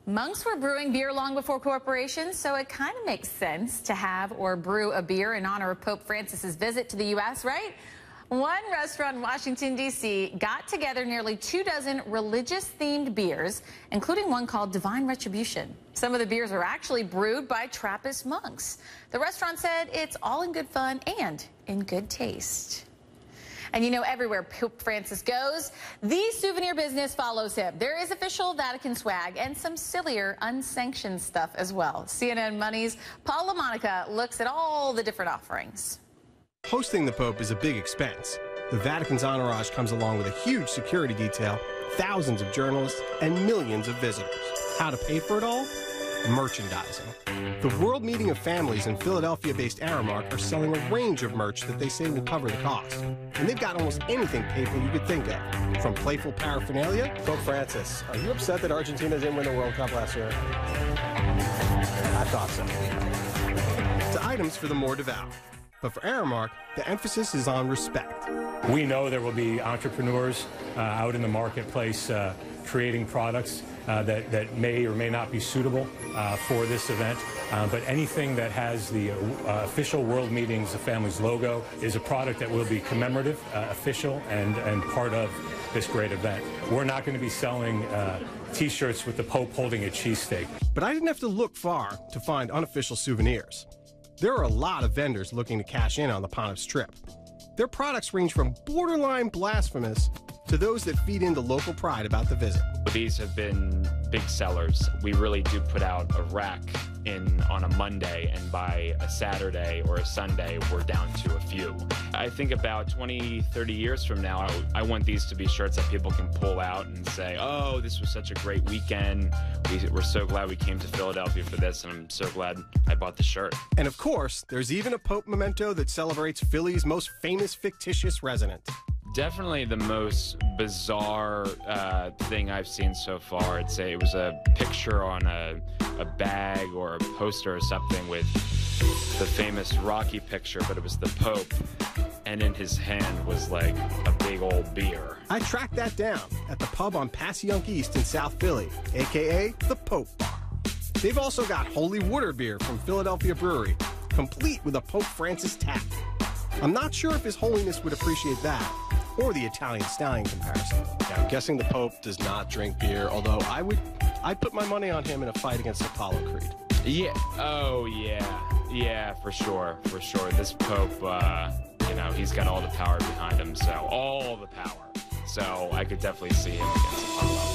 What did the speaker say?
Monks were brewing beer long before corporations, so it kind of makes sense to have or brew a beer in honor of Pope Francis's visit to the U.S., right? One restaurant in Washington, D.C. got together nearly 24 religious-themed beers, including one called Divine Retribution. Some of the beers are actually brewed by Trappist monks. The restaurant said it's all in good fun and in good taste. And you know, everywhere Pope Francis goes, the souvenir business follows him. There is official Vatican swag and some sillier, unsanctioned stuff as well. CNN Money's Paul LaMonica looks at all the different offerings. Hosting the Pope is a big expense. The Vatican's entourage comes along with a huge security detail, thousands of journalists, and millions of visitors. How to pay for it all? Merchandising. The World Meeting of Families and Philadelphia-based Aramark are selling a range of merch that they say will cover the cost. And they've got almost anything papal you could think of, from playful paraphernalia. Pope Francis, are you upset that Argentina didn't win the World Cup last year? I thought so. To items for the more devout. But for Aramark, the emphasis is on respect. We know there will be entrepreneurs out in the marketplace creating products that may or may not be suitable for this event. But anything that has the official World Meetings of Families logo is a product that will be commemorative, official, and part of this great event. We're not going to be selling T-shirts with the Pope holding a cheesesteak. But I didn't have to look far to find unofficial souvenirs. There are a lot of vendors looking to cash in on the Pontiff's trip. Their products range from borderline blasphemous to those that feed into local pride about the visit. These have been big sellers. We really do put out a rack on a Monday, and by a Saturday or a Sunday, we're down to a few. I think about 20, 30 years from now, I want these to be shirts that people can pull out and say, oh, this was such a great weekend. We're so glad we came to Philadelphia for this, and I'm so glad I bought the shirt. And of course, there's even a Pope memento that celebrates Philly's most famous fictitious resident. Definitely the most bizarre thing I've seen so far. I'd say it was a picture on a bag or a poster or something with the famous Rocky picture, but it was the Pope, and in his hand was like a big old beer. I tracked that down at the pub on Passyunk East in South Philly, a.k.a. the Pope Bar. They've also got Holy Water beer from Philadelphia Brewery, complete with a Pope Francis tap. I'm not sure if His Holiness would appreciate that, or the Italian Stallion comparison. Yeah, I'm guessing the Pope does not drink beer, although I'd put my money on him in a fight against Apollo Creed. Yeah, oh yeah, for sure. This Pope, you know, he's got all the power behind him, so all the power. So I could definitely see him against Apollo.